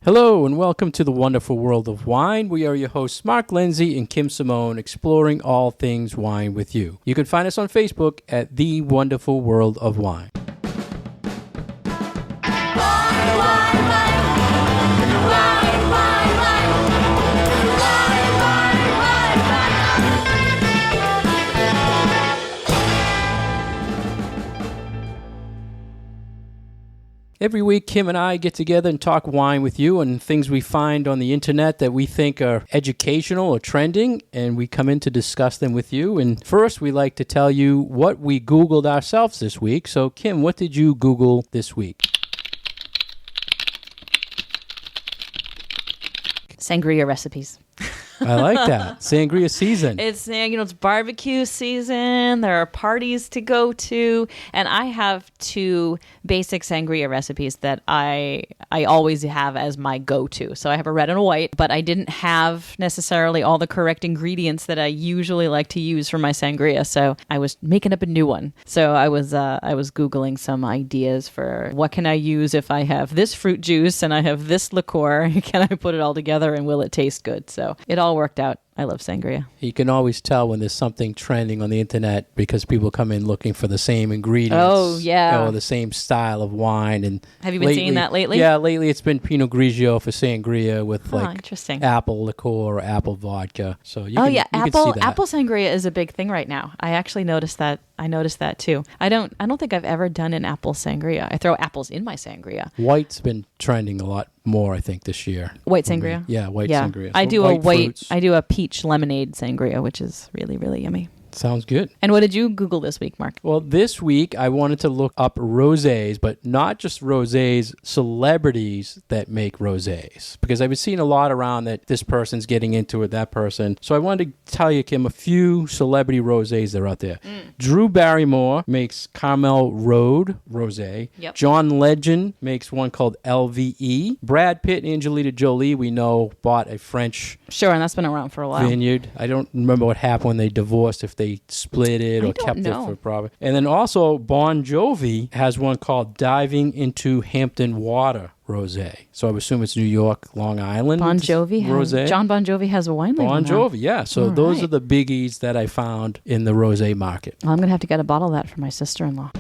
Hello and welcome to the wonderful world of wine. We are your hosts, Mark Lindsay and Kim Simone, exploring all things wine with you. You can find us on Facebook at The Wonderful World of Wine. Every week, Kim and I get together and talk wine with you and things we find on the internet that we think are educational or trending, and we come in to discuss them with you. And first, we like to tell you what we Googled ourselves this week. So, Kim, what did you Google this week? Sangria recipes. I like that. Sangria season. It's barbecue season. There are parties to go to. And I have two basic sangria recipes that I always have as my go-to. So I have a red and a white, but I didn't have necessarily all the correct ingredients that I usually like to use for my sangria. So I was making up a new one. So I was Googling some ideas for what can I use if I have this fruit juice and I have this liqueur. Can I put it all together and will it taste good? So it all worked out. I love sangria. You can always tell when there's something trending on the internet because people come in looking for the same ingredients. Oh, yeah. Or the same style of wine. And have you been seeing that lately? Yeah, lately it's been Pinot Grigio for sangria with interesting. apple liqueur or apple vodka. So you can see that. Apple sangria is a big thing right now. I actually noticed that. I noticed that too. I don't think I've ever done an apple sangria. I throw apples in my sangria. White's been trending a lot more, I think, this year. White sangria? Yeah, sangria. So I do fruits. I do a peach lemonade sangria, which is really, really yummy. Sounds good. And what did you Google this week, Mark? Well, this week I wanted to look up rosés, but not just rosés, celebrities that make rosés. Because I've been seeing a lot around that this person's getting into it, that person. So I wanted to tell you, Kim, a few celebrity rosés that are out there. Drew Barrymore makes Carmel Road rosé. Yep. John Legend makes one called LVE. Brad Pitt and Angelina Jolie, we know, bought a French and that's been around for a while. vineyard. I don't remember what happened when they divorced, if they split it or kept it for profit. And then also Bon Jovi has one called Diving into Hampton Water Rosé. So I would assume it's New York, Long Island. Bon Jovi Rosé. John Bon Jovi has a wine label. Bon Jovi, yeah. So All those right. are the biggies that I found in the rosé market. Well, I'm going to have to get a bottle of that for my sister-in-law.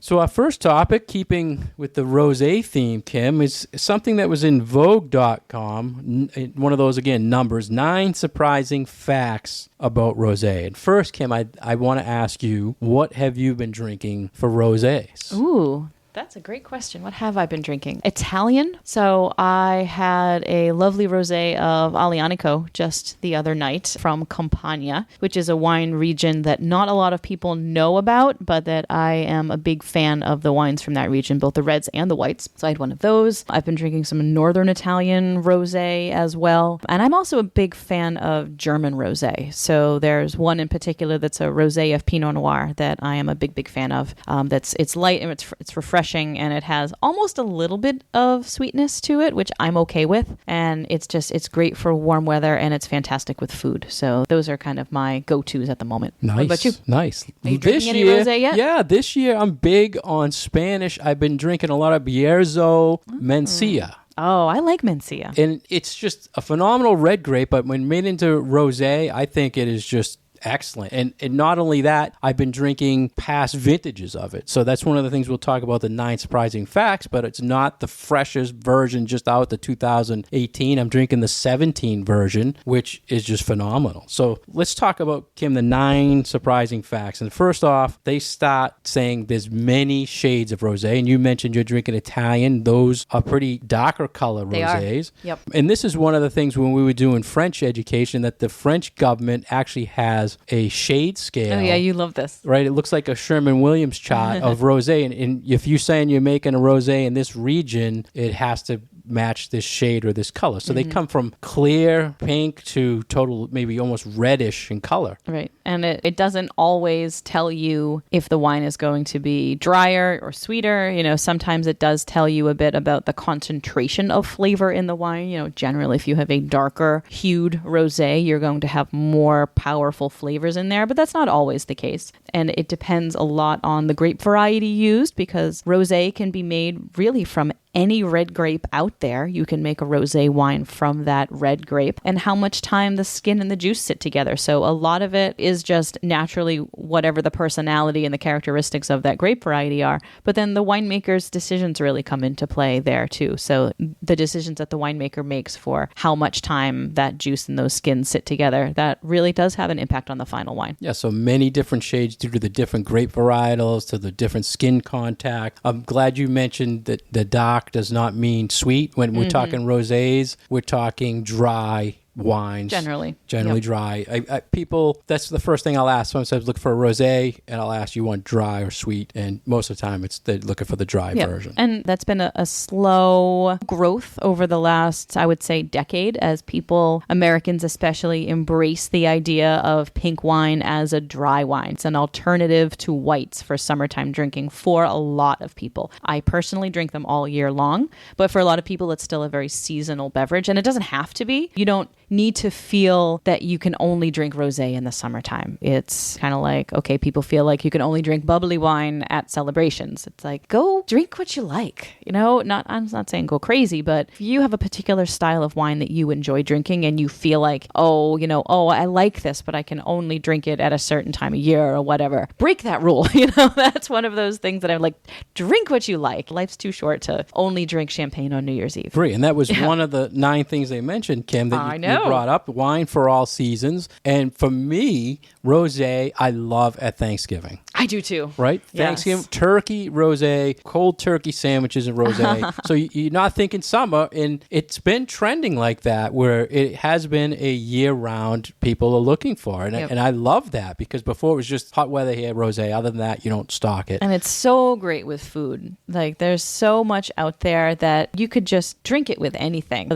So our first topic, keeping with the rosé theme, Kim, is something that was in Vogue.com. One of those, again, numbers, 9 surprising facts about rosé. And first, Kim, I want to ask you, what have you been drinking for rosés? Ooh. That's a great question. What have I been drinking? Italian. So I had a lovely rosé of Aglianico just the other night from Campania, which is a wine region that not a lot of people know about, but that I am a big fan of the wines from that region, both the reds and the whites. So I had one of those. I've been drinking some Northern Italian rosé as well. And I'm also a big fan of German rosé. So there's one in particular that's a rosé of Pinot Noir that I am a big, big fan of. It's light and it's refreshing. And it has almost a little bit of sweetness to it, which I'm okay with. And it's great for warm weather and it's fantastic with food. So those are kind of my go-tos at the moment. Nice. What about you? Nice. Are you drinking any rosé yet? Yeah, this year I'm big on Spanish. I've been drinking a lot of Bierzo Mencia. Oh, I like Mencia. And it's just a phenomenal red grape, but when made into rosé, I think it is just excellent. And not only that, I've been drinking past vintages of it. So that's one of the things we'll talk about, the 9 surprising facts, but it's not the freshest version just out, the 2018. I'm drinking the 17 version, which is just phenomenal. So let's talk about, Kim, the 9 surprising facts. And first off, they start saying there's many shades of rosé. And you mentioned you're drinking Italian. Those are pretty darker color rosés. Yep. And this is one of the things when we were doing French education that the French government actually has a shade scale. Oh, yeah, you love this. Right? It looks like a Sherman-Williams chart of rosé. And if you're saying you're making a rosé in this region, it has to match this shade or this color. So they come from clear pink to total, maybe almost reddish in color. Right. And it doesn't always tell you if the wine is going to be drier or sweeter. Sometimes it does tell you a bit about the concentration of flavor in the wine. Generally, if you have a darker hued rosé, you're going to have more powerful flavors in there, but that's not always the case. And it depends a lot on the grape variety used, because rosé can be made really from any red grape out there. You can make a rosé wine from that red grape, and how much time the skin and the juice sit together. So a lot of it is just naturally whatever the personality and the characteristics of that grape variety are. But then the winemaker's decisions really come into play there too. So the decisions that the winemaker makes for how much time that juice and those skins sit together, that really does have an impact on the final wine. Yeah, so many different shades due to the different grape varietals, to the different skin contact. I'm glad you mentioned that the dark does not mean sweet. When we're talking rosés, we're talking dry wines. Generally Yep. Dry. People, that's the first thing I'll ask. Someone says, look for a rosé, and I'll ask, you want dry or sweet? And most of the time, they're looking for the dry version. And that's been a slow growth over the last, I would say, decade, as Americans especially, embrace the idea of pink wine as a dry wine. It's an alternative to whites for summertime drinking for a lot of people. I personally drink them all year long, but for a lot of people, it's still a very seasonal beverage, and it doesn't have to be. You don't need to feel that you can only drink rosé in the summertime. It's kind of like, okay, people feel like you can only drink bubbly wine at celebrations. It's like, go drink what you like. I'm not saying go crazy, but if you have a particular style of wine that you enjoy drinking and you feel like, I like this, but I can only drink it at a certain time of year or whatever, break that rule. That's one of those things that I'm like, drink what you like. Life's too short to only drink champagne on New Year's Eve. Free. And that was one of the 9 things they mentioned, Kim, that you brought up, wine for all seasons. And for me, rosé, I love at Thanksgiving. I do too. Right? Yes. Thanksgiving, turkey, rosé, cold turkey sandwiches and rosé. So you're not thinking summer, and it's been trending like that, where it has been a year-round people are looking for. And I love that, because before it was just hot weather here, rosé. Other than that, you don't stock it. And it's so great with food. Like, there's so much out there that you could just drink it with anything.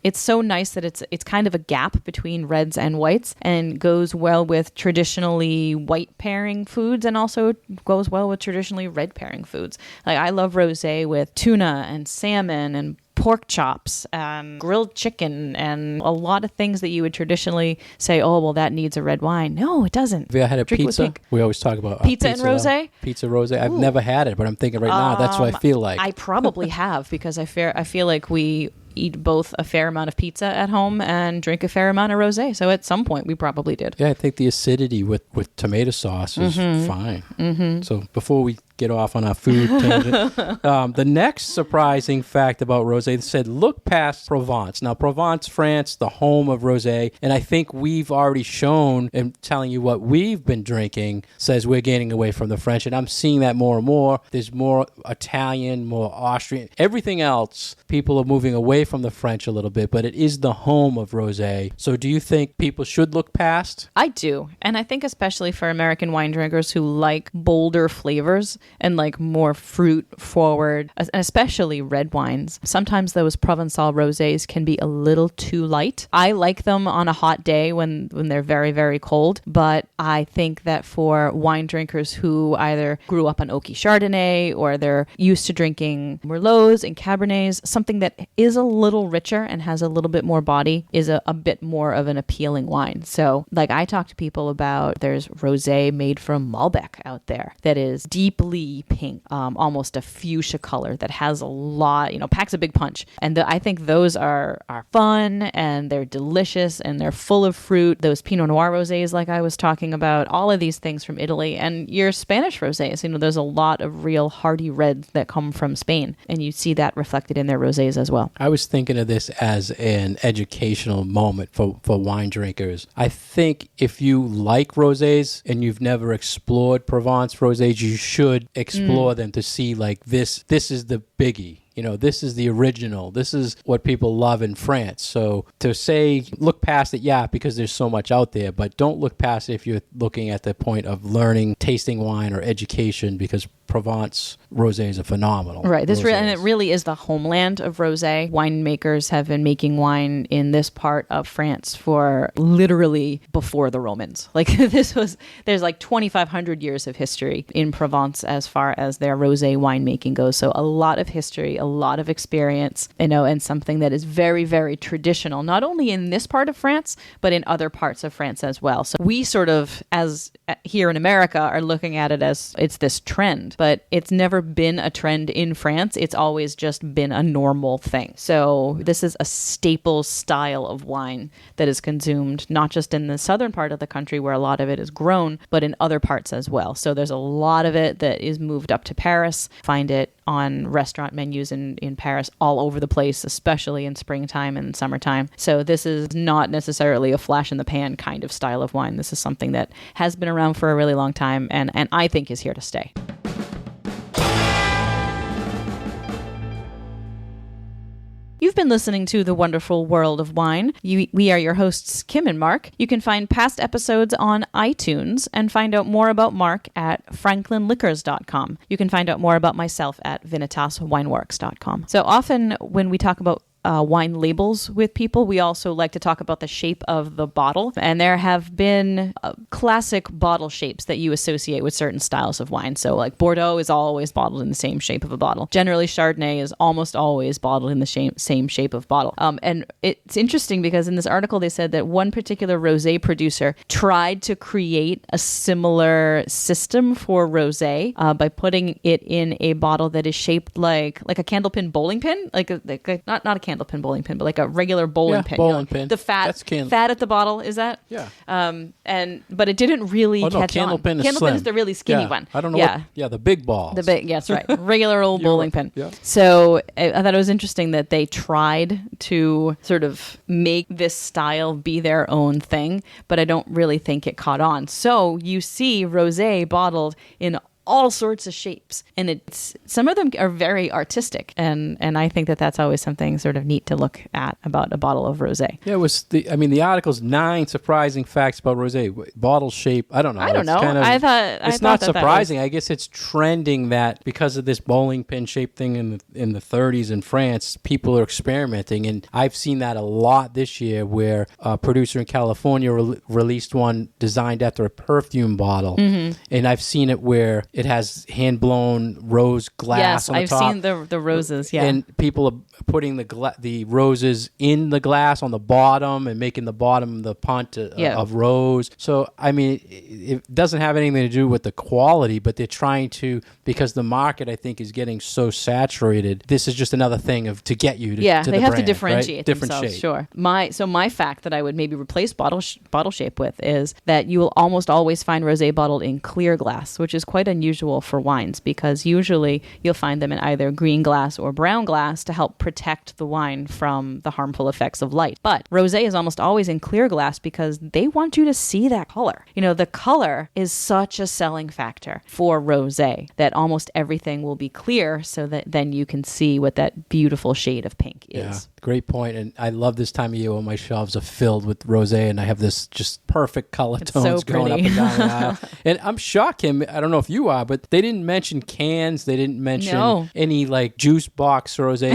It's so nice that it's kind of a gap between reds and whites, and goes well with traditionally white pairing foods, and also goes well with traditionally red pairing foods. Like, I love rosé with tuna and salmon and pork chops and grilled chicken and a lot of things that you would traditionally say, oh, well, that needs a red wine. No, it doesn't. Have you had a Drink pizza? We always talk about pizza and rosé. Pizza rosé. I've never had it, but I'm thinking right now that's what I feel like. I probably have, because I feel like we eat both a fair amount of pizza at home and drink a fair amount of rosé. So at some point we probably did. Yeah, I think the acidity with tomato sauce is fine. Mm-hmm. So before we get off on our food tangent, the next surprising fact about rosé said, look past Provence. Now, Provence, France, the home of rosé, and I think we've already shown and telling you what we've been drinking says we're getting away from the French, and I'm seeing that more and more. There's more Italian, more Austrian. Everything else, people are moving away from the French a little bit, but it is the home of rosé. So do you think people should look past? I do. And I think especially for American wine drinkers who like bolder flavors and like more fruit forward, and especially red wines, sometimes those Provençal rosés can be a little too light. I like them on a hot day when they're very, very cold, but I think that for wine drinkers who either grew up on oaky Chardonnay or they're used to drinking Merlots and Cabernets, something that is a little richer and has a little bit more body is a bit more of an appealing wine. So like I talk to people about, there's rosé made from Malbec out there that is deeply pink, almost a fuchsia color that has a lot, packs a big punch. And I think those are fun and they're delicious and they're full of fruit. Those Pinot Noir rosés like I was talking about, all of these things from Italy, and your Spanish rosés, there's a lot of real hearty reds that come from Spain, and you see that reflected in their rosés as well. I was thinking of this as an educational moment for wine drinkers. I think if you like rosés and you've never explored Provence rosés, you should explore them to see like this is the biggie. This is the original. This is what people love in France. So to say, look past it, because there's so much out there, but don't look past it if you're looking at the point of learning, tasting wine, or education, because Provence rosés are phenomenal. Right. And it really is the homeland of rosé. Winemakers have been making wine in this part of France for literally before the Romans. Like there's like 2,500 years of history in Provence as far as their rosé winemaking goes. So a lot of history, a lot of experience, and something that is very, very traditional, not only in this part of France, but in other parts of France as well. So we sort of, as here in America, are looking at it as it's this trend. But it's never been a trend in France. It's always just been a normal thing. So this is a staple style of wine that is consumed not just in the southern part of the country where a lot of it is grown, but in other parts as well. So there's a lot of it that is moved up to Paris. Find it on restaurant menus in Paris all over the place, especially in springtime and summertime. So this is not necessarily a flash in the pan kind of style of wine. This is something that has been around for a really long time and I think is here to stay. You've been listening to The Wonderful World of Wine. We are your hosts, Kim and Mark. You can find past episodes on iTunes and find out more about Mark at franklinliquors.com. You can find out more about myself at vinitaswineworks.com. So often when we talk about wine labels with people, we also like to talk about the shape of the bottle. And there have been classic bottle shapes that you associate with certain styles of wine. So like Bordeaux is always bottled in the same shape of a bottle. Generally, Chardonnay is almost always bottled in the same shape of bottle. And it's interesting because in this article, they said that one particular rosé producer tried to create a similar system for rosé by putting it in a bottle that is shaped like a candlepin bowling pin, like not a candlepin bowling pin, but like a regular bowling pin. Bowling pin. The fat at the bottle, is that? Yeah. But it didn't really catch on. Candlepin is Candlepin slim. is the really skinny one. I don't know. The big balls. Yes, right. Regular old bowling pin. Yeah. So I thought it was interesting that they tried to sort of make this style be their own thing, but I don't really think it caught on. So you see rosé bottled in all sorts of shapes, and some of them are very artistic, and I think that's always something sort of neat to look at about a bottle of rosé. Yeah, it was the article's 9 surprising facts about rosé. Bottle shape, I don't know. I thought it's not surprising. I guess it's trending that because of this bowling pin shaped thing in the 30s in France, people are experimenting, and I've seen that a lot this year where a producer in California released one designed after a perfume bottle, and I've seen it where it has hand-blown rose glass on the top. Yes, I've seen the roses, yeah. And people are putting the roses in the glass on the bottom and making the bottom the punt of rose. So, I mean, it doesn't have anything to do with the quality, but they're trying to, because the market, I think, is getting so saturated, this is just another thing to get you to they the have brand, to differentiate right? Different themselves, shape. sure. My fact that I would maybe replace bottle shape with is that you will almost always find rosé bottled in clear glass, which is quite unusual for wines because usually you'll find them in either green glass or brown glass to help protect the wine from the harmful effects of light. But rosé is almost always in clear glass because they want you to see that color. The color is such a selling factor for rosé that almost everything will be clear so that then you can see what that beautiful shade of pink is. Yeah, great point. And I love this time of year when my shelves are filled with rosé and I have this just perfect color tones going up and down the aisle. And I'm shocked, Kim. I don't know if you are, but they didn't mention cans. They didn't mention any like juice box rosé,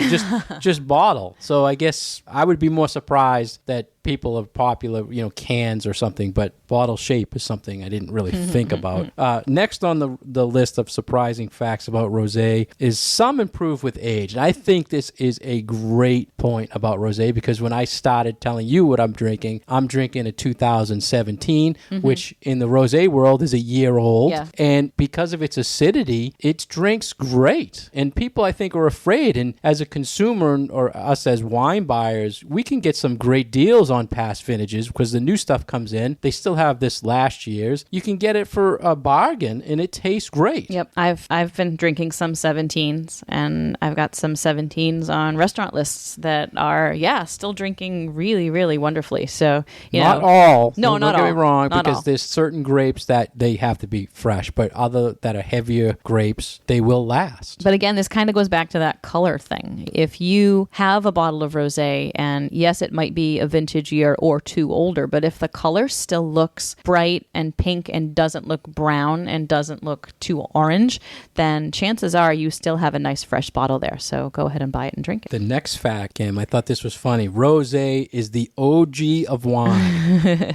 just bottle. So I guess I would be more surprised that people are popular, cans or something, but bottle shape is something I didn't really think about. Next on the list of surprising facts about rosé is some improve with age. And I think this is a great point about rosé because when I started telling you what I'm drinking a 2017, which in the rosé world is a year old. Yeah. And because of its acidity, it drinks great. And people, I think, are afraid. And as a consumer or us as wine buyers, we can get some great deals on past vintages because the new stuff comes in. They still have this last year's. You can get it for a bargain, and it tastes great. Yep. I've been drinking some 17s, and I've got some 17s on restaurant lists that are, still drinking really, really wonderfully. So, not all. No, not all. Don't get me wrong, not because all. there's certain grapes that they have to be fresh, but other that are heavier grapes, they will last. But again, this kind of goes back to that color thing. If you have a bottle of rosé, and yes, it might be a vintage year or two older, but if the color still looks bright and pink and doesn't look brown and doesn't look too orange, then chances are you still have a nice fresh bottle there. So go ahead and buy it and drink it. The next fact, Kim, I thought this was funny. Rosé is the OG of wine.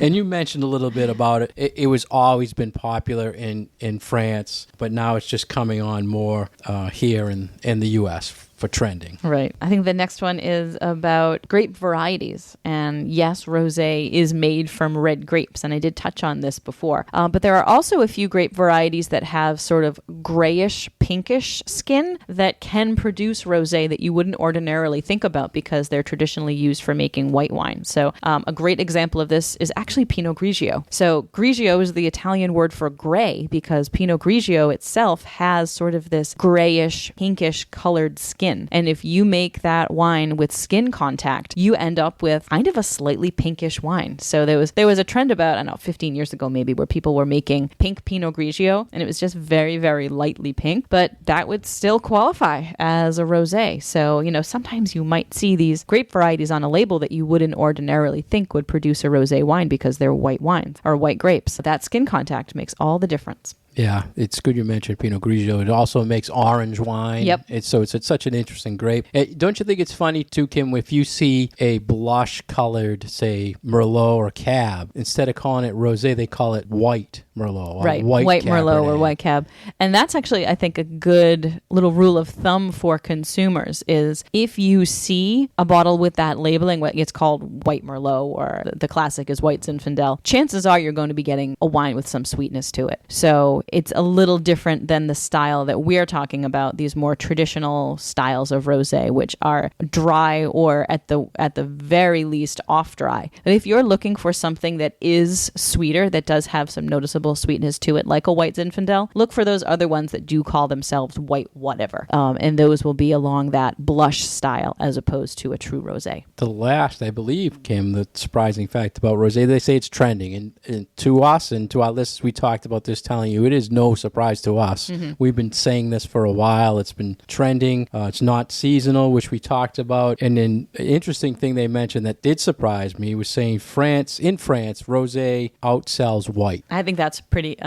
And you mentioned a little bit about it. It was always been popular in France, but now it's just coming on more here in the U.S. for trending. Right. I think the next one is about grape varieties. And yes, rosé is made from red grapes. And I did touch on this before. But there are also a few grape varieties that have sort of grayish, pinkish skin that can produce rosé that you wouldn't ordinarily think about because they're traditionally used for making white wine. So a great example of this is actually Pinot Grigio. So Grigio is the Italian word for gray because Pinot Grigio itself has sort of this grayish, pinkish colored skin. And if you make that wine with skin contact, you end up with kind of a slightly pinkish wine. So there was a trend about, I don't know, 15 years ago maybe, where people were making pink Pinot Grigio, and it was just very, very lightly pink, but that would still qualify as a rosé. So, sometimes you might see these grape varieties on a label that you wouldn't ordinarily think would produce a rosé wine because they're white wines or white grapes. That skin contact makes all the difference. Yeah, it's good you mentioned Pinot Grigio. It also makes orange wine. Yep. It's such an interesting grape. Don't you think it's funny too, Kim, if you see a blush-colored, say, Merlot or Cab, instead of calling it rosé, they call it white Merlot. Right, white Merlot or Cabernet. white Cab. And that's actually, I think, a good little rule of thumb for consumers is if you see a bottle with that labeling, what it's called white Merlot or the classic is white Zinfandel, chances are you're going to be getting a wine with some sweetness to it. So it's a little different than the style that we're talking about, these more traditional styles of rosé, which are dry or at the very least off dry. But if you're looking for something that is sweeter, that does have some noticeable sweetness to it, like a white Zinfandel, look for those other ones that do call themselves white whatever. And those will be along that blush style as opposed to a true rosé. The last, I believe, Kim, the surprising fact about rosé, they say it's trending. And to us and to our listeners, we talked about this telling you it is no surprise to us. Mm-hmm. We've been saying this for a while. It's been trending. It's not seasonal, which we talked about. And then an interesting thing they mentioned that did surprise me was saying in France, rosé outsells white. I think that's a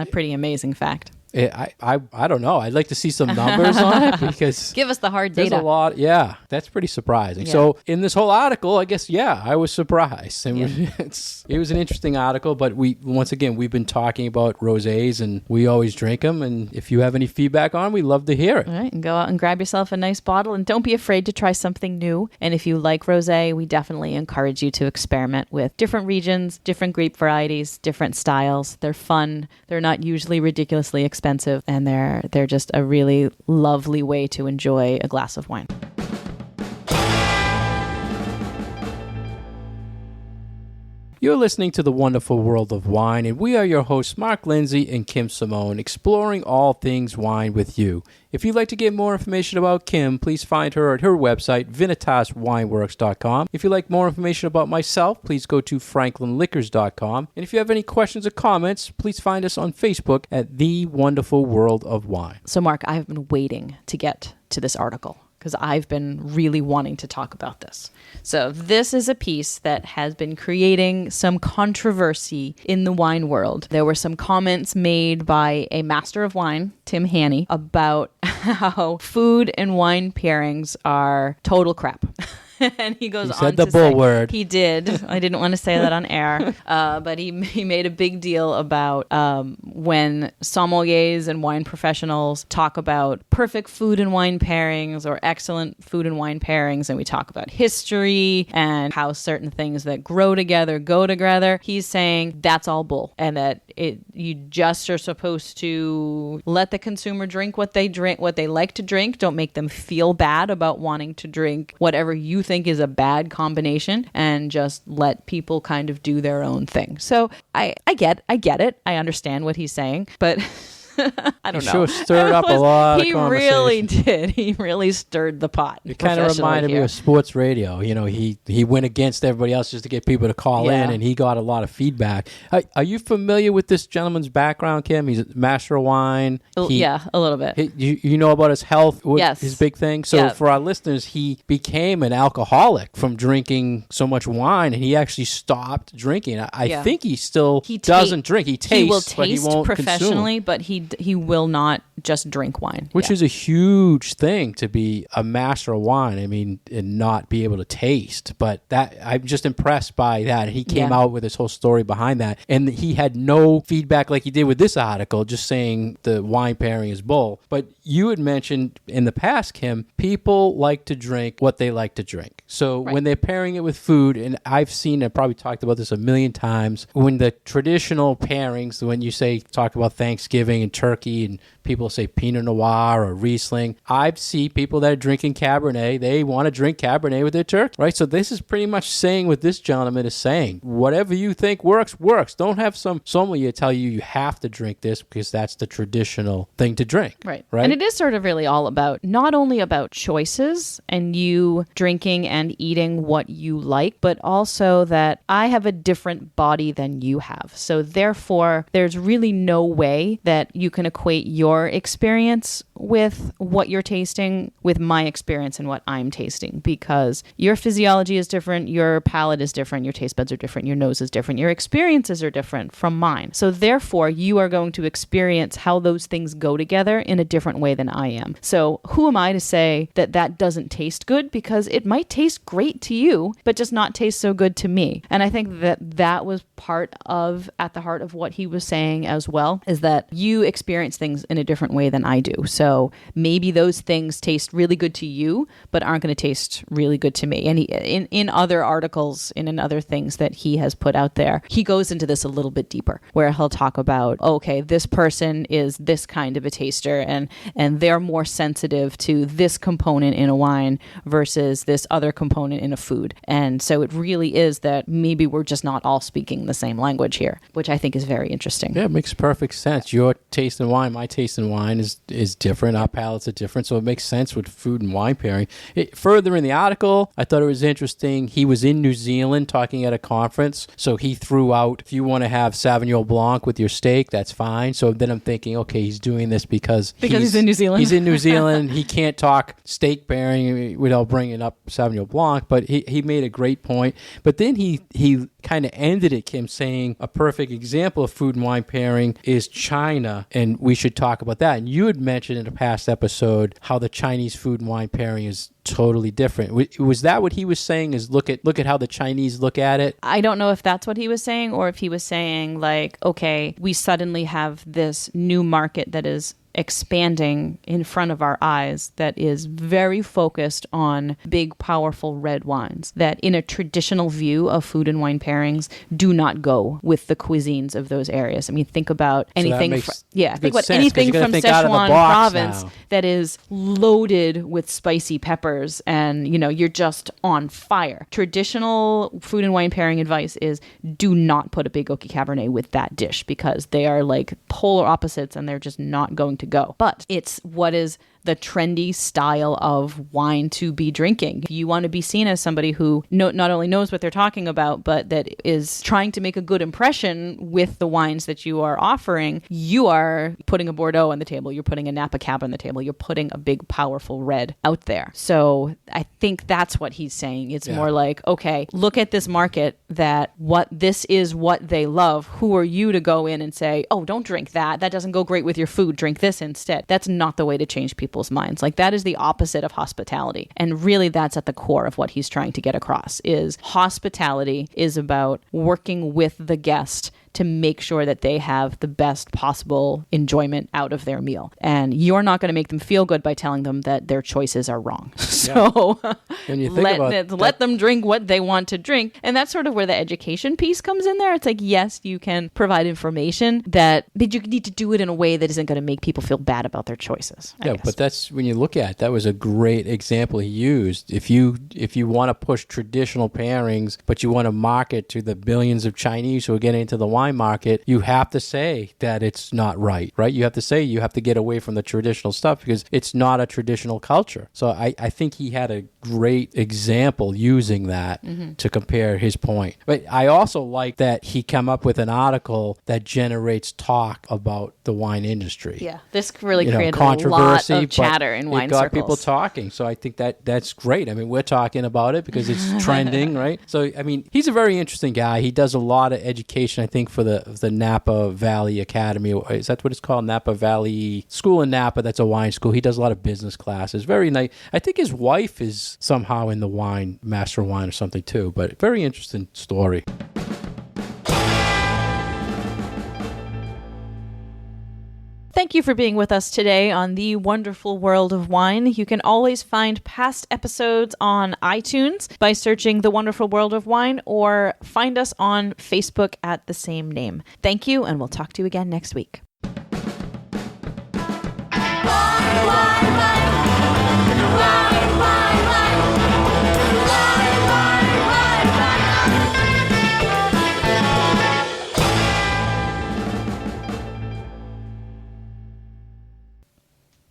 pretty amazing fact. I don't know. I'd like to see some numbers on it because give us the hard data. There's a lot. Yeah, that's pretty surprising. Yeah. So in this whole article, I guess, I was surprised. And it was an interesting article, but we've been talking about rosés and we always drink them. And if you have any feedback on, we'd love to hear it. All right, and go out and grab yourself a nice bottle and don't be afraid to try something new. And if you like rosé, we definitely encourage you to experiment with different regions, different grape varieties, different styles. They're fun. They're not usually ridiculously expensive, and they're just a really lovely way to enjoy a glass of wine. You're listening to The Wonderful World of Wine, and we are your hosts, Mark Lindsay and Kim Simone, exploring all things wine with you. If you'd like to get more information about Kim, please find her at her website, vinitaswineworks.com. If you'd like more information about myself, please go to franklinliquors.com. And if you have any questions or comments, please find us on Facebook at The Wonderful World of Wine. So, Mark, I've been waiting to get to this article because I've been really wanting to talk about this. So this is a piece that has been creating some controversy in the wine world. There were some comments made by a master of wine, Tim Haney, about how food and wine pairings are total crap. And he goes on said the to bull say, word. He did. I didn't want to say that on air, but he made a big deal about when sommeliers and wine professionals talk about perfect food and wine pairings or excellent food and wine pairings, and we talk about history and how certain things that grow together go together. He's saying that's all bull, and that you just are supposed to let the consumer drink what they like to drink. Don't make them feel bad about wanting to drink whatever you think is a bad combination, and just let people kind of do their own thing. So I get it. I understand what he's saying, but I don't know. Sure stirred up a lot of He conversation. really did. He really stirred the pot. It kind of reminded me of sports radio. He went against everybody else just to get people to call in, and he got a lot of feedback. Are you familiar with this gentleman's background, Kim? He's a master of wine. A little bit. You know about his health? Yes. His big thing? So for our listeners, he became an alcoholic from drinking so much wine, and he actually stopped drinking. I think he still doesn't drink. He tastes, he will taste but he won't professionally, consume. but he will not just drink wine. Which is a huge thing, to be a master of wine. I mean, and not be able to taste. But I'm just impressed by that. He came out with his whole story behind that. And he had no feedback like he did with this article, just saying the wine pairing is bull. But you had mentioned in the past, Kim, people like to drink what they like to drink. So when they're pairing it with food, and I've probably talked about this a million times, when the traditional pairings, when you talk about Thanksgiving and turkey, and people say Pinot Noir or Riesling, I see people that are drinking Cabernet. They want to drink Cabernet with their turkey, right? So this is pretty much saying what this gentleman is saying. Whatever you think works. Don't have some sommelier tell you have to drink this because that's the traditional thing to drink. Right. And it is sort of really all about, not only about choices and you drinking and eating what you like, but also that I have a different body than you have. So therefore, there's really no way that you can equate your experience with what you're tasting with my experience and what I'm tasting, because your physiology is different, your palate is different, your taste buds are different, your nose is different, your experiences are different from mine. So therefore, you are going to experience how those things go together in a different way than I am. So who am I to say that doesn't taste good? Because it might taste great to you, but just not taste so good to me. And I think that was at the heart of what he was saying as well, is that you experience things in a different way than I do. So maybe those things taste really good to you, but aren't going to taste really good to me. And in other articles and in other things that he has put out there, he goes into this a little bit deeper, where he'll talk about, okay, this person is this kind of a taster, and they're more sensitive to this component in a wine versus this other component in a food. And so it really is that maybe we're just not all speaking the same language here, which I think is very interesting. Yeah, it makes perfect sense. Your taste in wine, my taste in wine is different. Our palates are different, so it makes sense with food and wine pairing. Further in the article, I thought it was interesting. He was in New Zealand talking at a conference, so he threw out, if you want to have Sauvignon Blanc with your steak, that's fine. So then I'm thinking, okay, he's doing this because he's in New Zealand. He's in New Zealand. He can't talk steak pairing without bringing up Sauvignon Blanc, but he made a great point. But then he kind of ended it, Kim, saying a perfect example of food and wine pairing is China, and we should talk about that. And you had mentioned in a past episode how the Chinese food and wine pairing is totally different. Was that what he was saying, is look at how the Chinese look at it? I don't know if that's what he was saying, or if he was saying like, okay, we suddenly have this new market that is expanding in front of our eyes that is very focused on big, powerful red wines that in a traditional view of food and wine pairings do not go with the cuisines of those areas. I mean, think about anything from Sichuan province that is loaded with spicy peppers and, you're just on fire. Traditional food and wine pairing advice is do not put a big oaky Cabernet with that dish, because they are like polar opposites and they're just not going to go. But it's what is the trendy style of wine to be drinking. If you want to be seen as somebody who not only knows what they're talking about, but that is trying to make a good impression with the wines that you are offering, you are putting a Bordeaux on the table, you're putting a Napa Cab on the table, you're putting a big, powerful red out there. So I think that's what he's saying. It's more like, okay, look at this market that this is what they love. Who are you to go in and say, oh, don't drink that. That doesn't go great with your food. Drink this instead. That's not the way to change people's minds. Like, that is the opposite of hospitality. And really that's at the core of what he's trying to get across, is hospitality is about working with the guest to make sure that they have the best possible enjoyment out of their meal. And you're not going to make them feel good by telling them that their choices are wrong. So when you think let them drink what they want to drink. And that's sort of where the education piece comes in there. It's like, yes, you can provide information but you need to do it in a way that isn't going to make people feel bad about their choices. I guess. But that's when you look at it, that was a great example he used. If you want to push traditional pairings, but you want to market to the billions of Chinese who are getting into the wine market, you have to say that it's not right? You have to say you have to get away from the traditional stuff because it's not a traditional culture. So I think he had a great example using that to compare his point. But I also like that he came up with an article that generates talk about the wine industry. Yeah, this really created a lot of chatter in wine circles. It got people talking, so I think that's great. I mean, we're talking about it because it's trending, right? So, I mean, he's a very interesting guy. He does a lot of education, I think, for the Napa Valley Academy. Is that what it's called? Napa Valley School in Napa. That's a wine school. He does a lot of business classes. Very nice. I think his wife is somehow in the wine, master of wine or something too, but very interesting story. Thank you for being with us today on The Wonderful World of Wine. You can always find past episodes on iTunes by searching The Wonderful World of Wine or find us on Facebook at the same name. Thank you, and we'll talk to you again next week. Wine, wine, wine.